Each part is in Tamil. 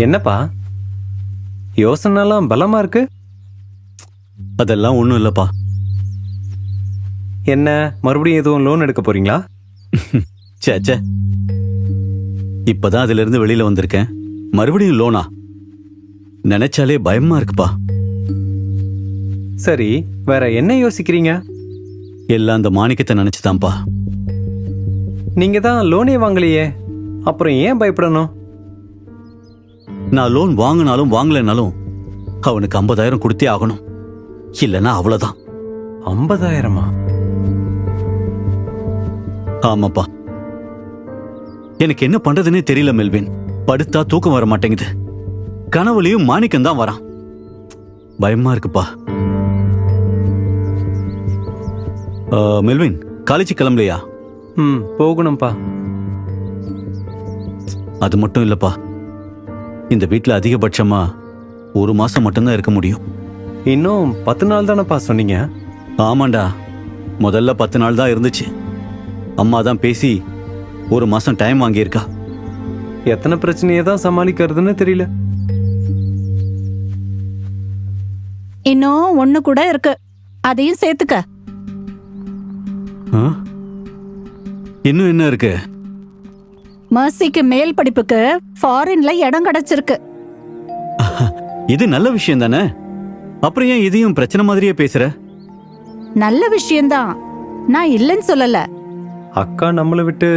என்னப்பா யோசனைலாம் பலமா இருக்கு? அதெல்லாம் ஒன்றும் இல்லைப்பா. என்ன மறுபடியும் எதுவும் லோன் எடுக்க போறீங்களா? சே சே, இப்பதான் அதுல இருந்து வெளியில வந்திருக்கேன். மறுபடியும் லோனா? நினைச்சாலே பயமா இருக்குப்பா. சரி, வேற என்ன யோசிக்கிறீங்க? எல்லாம் அந்த மாணிக்கத்தை நினைச்சுதான்ப்பா. நீங்க தான் லோனே வாங்கலையே, அப்புறம் ஏன் பயப்படணும்? நான் லோன் வாங்கினாலும் வாங்கலைனாலும் அவனுக்கு 50,000 கொடுத்தே ஆகணும். இல்லைன்னா அவ்வளவுதான். 50,000-மா? ஆமாப்பா. எனக்கு என்ன பண்றதுன்னே தெரியல மெல்வின். படுத்தா தூக்கம் வர மாட்டேங்குது. கனவுலையும் மாணிக்கம் தான் வரான். பயமா இருக்குப்பா. மெல்வின், காலேஜ் கிளம்பலையா? போகணும்பா. அது மட்டும் இல்லப்பா, இந்த வீட்டுல அதிகபட்சமா 1 மாசம் மட்டும்தான் இருக்க முடியும். இன்னும் 10 நாள் தானப்பா சொன்னீங்க? ஆமாண்டா, முதல்ல 10 நாள் தான் இருந்துச்சு. அம்மா தான் பேசி 1 மாசம் டைம் வாங்கியிருக்கா. எத்தனை பிரச்சனையை தான் சமாளிக்கிறதுன்னு தெரியல. இன்னும் 1 கூட இருக்கு, அதையும் சேர்த்துக்க. இன்னும் என்ன இருக்கு? மர்சிக்கு மேல் படிப்புக்கு ஃபாரின்ல இடம் கிடைச்சிருக்கு. இது நல்ல விஷயம் தானே. அப்புறம் ஏன் இதையும் பிரச்சனை மாதிரியே பேசுற? நல்ல விஷயம்தான், நான் இல்லைன்னு சொல்லல. அக்கா நம்மளை விட்டு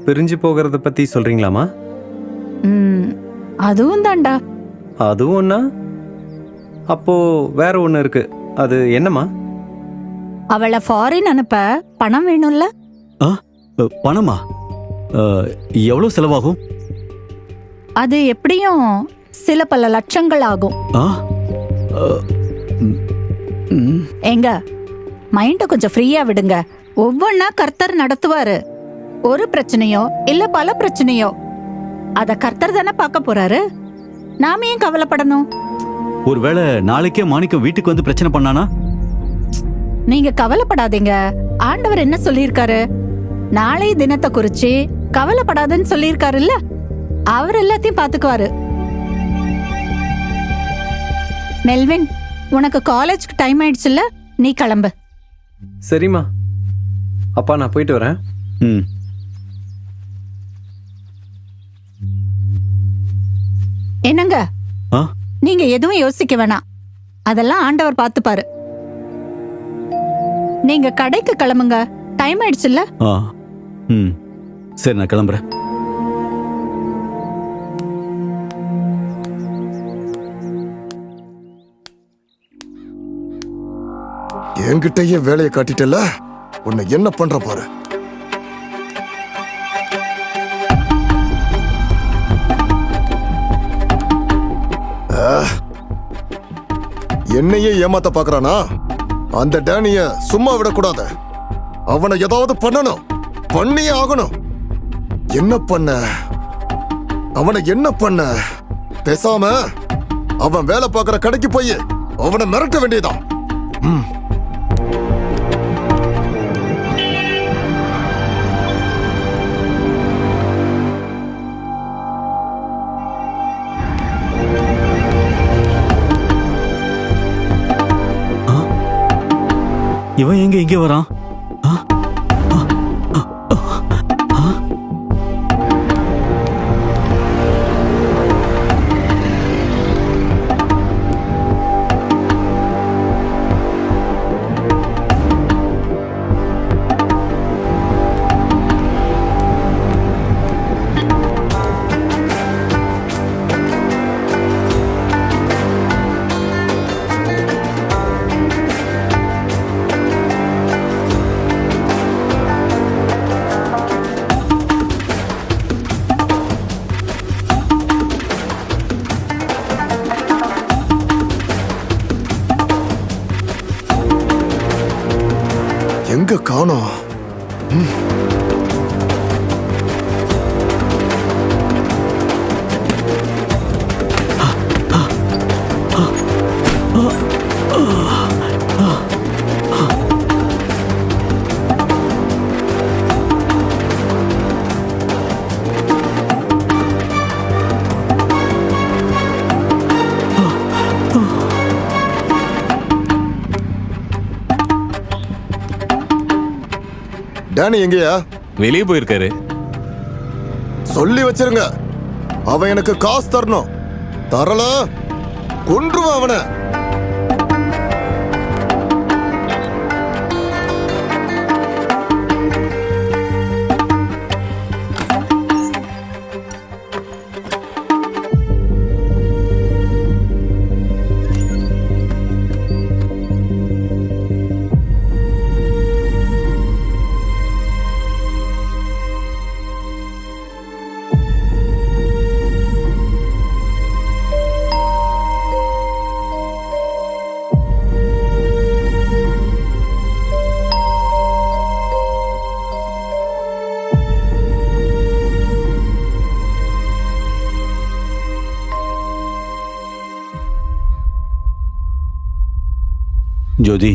பிரிஞ்சு போகிறத பத்தி சொல்றீங்களாமா? அதுவும் தான்டா. அதுவும் ஒண்ணா? அப்போ வேற ஒண்ணு இருக்கு, அது என்னமா? அவளை ஃபாரின் அனுப்ப பணம் வேணும்ல? பணமா? எவ்வளவு செலவாகும்? அது எப்படியும் சில பல லட்சங்கள் ஆகும். எங்க மைண்ட கொஞ்சம் ஃப்ரீயா விடுங்க. ஒவ்வொன்னா கர்த்தர் நடத்துவாரு. ஒரு பிரச்சனையோ இல்ல பல பிரச்சனையோ அத கர்த்தர் தானே பார்க்க போறாரு. நாம ஏன் கவலைப்படணும்? ஒருவேளை நாளைக்கே மாணிக்கம் வீட்டுக்கு வந்து பிரச்சனை பண்ணானா? நீங்க கவலைப்படாதீங்க. ஆண்டவர் என்ன சொல்லியிருக்காரு? நாளை தினத்தை குறிச்சு கவலைப்படாதுன்னு சொல்லியிருக்காருல்ல. அவர் எல்லாத்தையும் பாத்துக்குவாரு. மெல்வின், உனக்கு காலேஜ்க்கு டைம் ஆயிடுச்சுல்ல, நீ கிளம்பு. சரிம்மா. அப்பா, நான் போயிட்டு வரேன். என்னங்க, நீங்க எதுவும் யோசிக்க வேணாம். அதெல்லாம் ஆண்டவர் பாத்துப்பாரு. நீங்க கடைக்கு கிளம்புங்க, டைம் ஆயிடுச்சுல்ல. சரி, நான் கிளம்புறேன். என்கிட்டயே வேலையை காட்டிட்டல, உன்னை என்ன பண்ற பாரு. என்னையே ஏமாத்த பாக்குறானா? அந்த டேனிய சும்மா விடக்கூடாது. அவனை ஏதாவது பண்ணணும், பண்ணியே ஆகணும். என்ன பண்ண? அவனை என்ன பண்ண? பேசாம அவன் வேலை பார்க்கிற கடைக்கு போய் அவனை மிரட்ட வேண்டியதான். இவன் எங்க இங்க வரான்? எங்க காணோம்? டேனி எங்கயா? வெளியே போயிருக்காரு. சொல்லி வச்சிருங்க, அவன் எனக்கு காசு தரணும். தரல கொன்றுவான் அவனை. ஜோதி,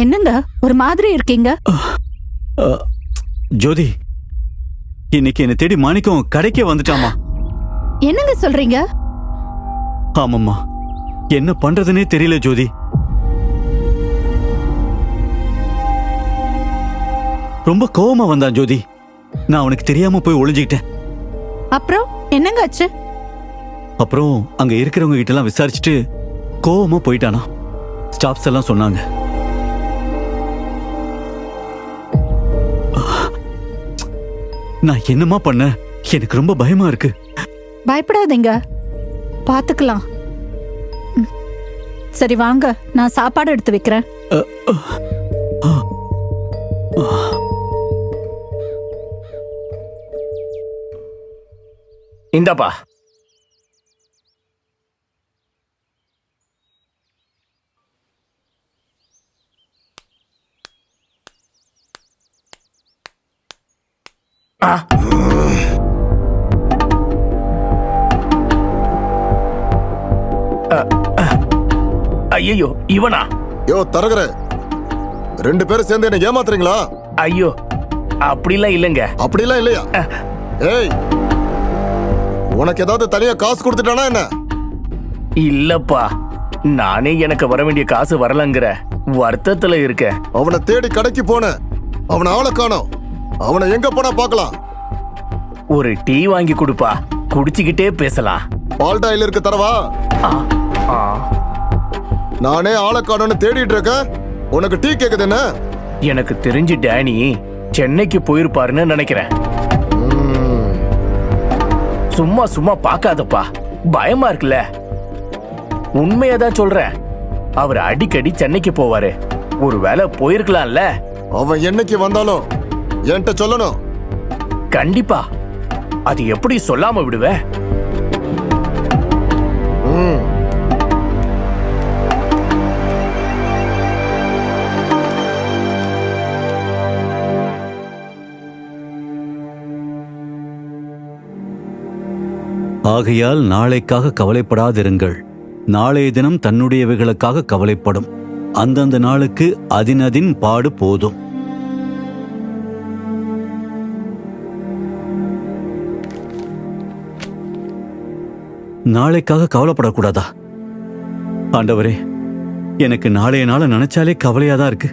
என்னங்க ஒரு மாதிரி இருக்கீங்க? ஜோதி, இன்னைக்கு என்னை தேடி மாணிக்கம் கடைக்கே வந்துட்டாமா. என்னங்க சொல்றீங்க? ஆமாம்மா, என்ன பண்றதுனே தெரியல ஜோதி. ரொம்ப கோவமா வந்தான் ஜோதி. நான் அவனுக்கு தெரியாம போய் ஒளிஞ்சுக்கிட்டேன். அப்புறம் என்னங்க ஆச்சு? அப்புறம் அங்க இருக்கிறவங்க கிட்ட எல்லாம் விசாரிச்சுட்டு கோவமா போயிட்டானா. ஸ்டாஃப்ஸ் எல்லாம் சொன்னாங்க. நான் என்னமா பண்ண? எனக்கு ரொம்ப பயமா இருக்கு. பயப்படாதீங்க, பாத்துக்கலாம். சரி வாங்க, நான் சாப்பாடு எடுத்து வைக்கிறேன். இந்தாப்பா. ஐயோ, இவனா? யோ தரகர, 2 பேரும் சேர்ந்து என்ன ஏமாத்துறீங்களா? ஐயோ, அப்படிலாம் இல்லைங்க. அப்படிலாம் இல்லையா? ஏய், உனக்கு ஏதாவது தனியா காசு கொடுத்துட்டானா என்ன? இல்லப்பா, நானே எனக்கு வர வேண்டிய காசு வரலங்கிற வருத்தத்துல இருக்க. அவனை தேடி கடைக்கு போன, அவனை ஆளை காணோம். அவனை எங்க போனா பார்க்கலாம். ஒரு டீ வாங்கி கொடுப்பா, குடிச்சுக்கிட்டே பேசலாம். பால்டாயில் இருக்க தரவா? ஆ, ஆ. நானே ஆளை காணோன்னு தேடிட்டு இருக்கேன், உனக்கு டீ கேக்குது என்ன? எனக்கு தெரிஞ்சு டேனி சென்னைக்கு போயிருப்பாருன்னு நினைக்கிறேன். சும்மா சும்மா பார்க்காதப்பா, பயமா இருக்குல்ல. உண்மையதான் சொல்றேன். அவர் அடிக்கடி சென்னைக்கு போவாரு. ஒருவேளை போயிருக்கலாம்ல. அவன் என்னைக்கு வந்தாலும் என்கிட்ட சொல்லணும். கண்டிப்பா. அது எப்படி சொல்லாம விடுவேன்? ஆகையால் நாளைக்காக கவலைப்படாதிருங்கள். நாளைய தினம் தன்னுடையவைகளுக்காக கவலைப்படும். அந்தந்த நாளுக்கு அதினதின் பாடு போதும். நாளைக்காக கவலைப்படக்கூடாதா? ஆண்டவரே, எனக்கு நாளைய நாளை நினைச்சாலே கவலையாதான் இருக்கு.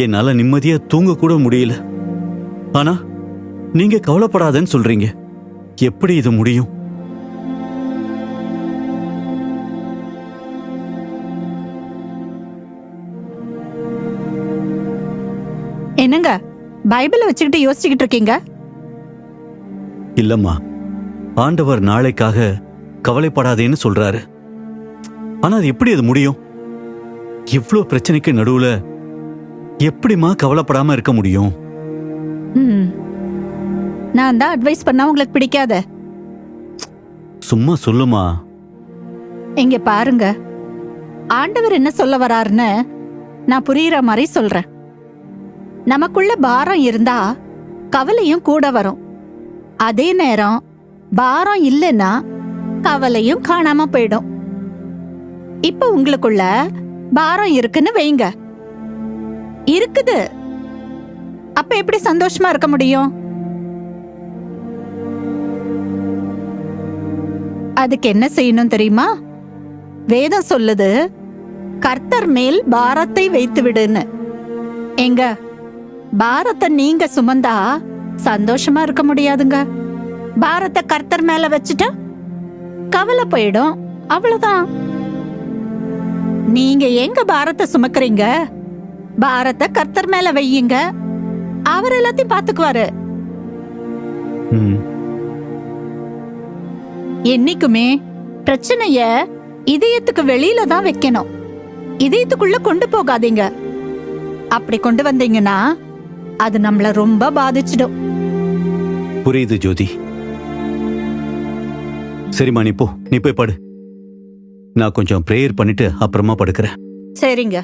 என்னால நிம்மதியா தூங்க கூட முடியல. ஆனா நீங்க கவலைப்படாதன்னு சொல்றீங்க. எப்படி இது முடியும்? என்னங்க பைபிளை வச்சுக்கிட்டு யோசிச்சுக்கிட்டு இருக்கீங்க? இல்லம்மா, ஆண்டவர் நாளைக்காக கவலைப்படாதேன்னு சொல்றாரு. ஆனா அது எப்படி அது முடியும்? இவ்ளோ பிரச்சனைக்கு நடுவுல எப்படிமா கவலைப்படாம இருக்க முடியும்? நான் தான் அட்வைஸ் பண்ணா உங்களுக்கு பிடிக்காத. சும்மா சொல்லுமா. இங்க பாருங்க, ஆண்டவர் என்ன சொல்ல வராருன்னு நான் புரியுற மாதிரி சொல்றேன். நமக்குள்ள பாரம் இருந்தா கவலையும் கூட வரும். அதே நேரம் பாரம் இல்லைன்னா கவலையும் காணாம போயிடும். இப்ப உங்களுக்குள்ள பாரம் இருக்குன்னு வைங்க. இருக்குது. அப்ப எப்படி சந்தோஷமா இருக்க முடியும்? அதுக்கு என்ன செய்யணும் தெரியுமா? வேதம் சொல்லுது, கர்த்தர் மேல் பாரத்தை வைத்து விடுன்னு. எங்க பாரத்தை நீங்க சுமந்தா சந்தோஷமா இருக்க முடியாதுங்க. பாரத்தை கர்த்தர் மேல வச்சுட்டா கவலை போயிடும், அவ்வளவுதான். நீங்க எங்க பாரத்தை சுமக்குறீங்க? பாரத்தை கர்த்தர் மேல வையுங்க, அவர் எல்லாத்தையும் பாத்துக்குவாரு. ம். என்னைக்குமே பிரச்சனைய இதயத்துக்கு வெளியில தான் வைக்கணும், இதயத்துக்குள்ள கொண்டு போகாதீங்க. அப்படி கொண்டு வந்தீங்கன்னா அது நம்மள ரொம்ப பாதிச்சிடும். புரியுது ஜோதி. சரிம்மா, நீ போ, நீ போய் படு. நான் கொஞ்சம் ப்ரேயர் பண்ணிட்டு அப்புறமா படுக்கிறேன். சரிங்க.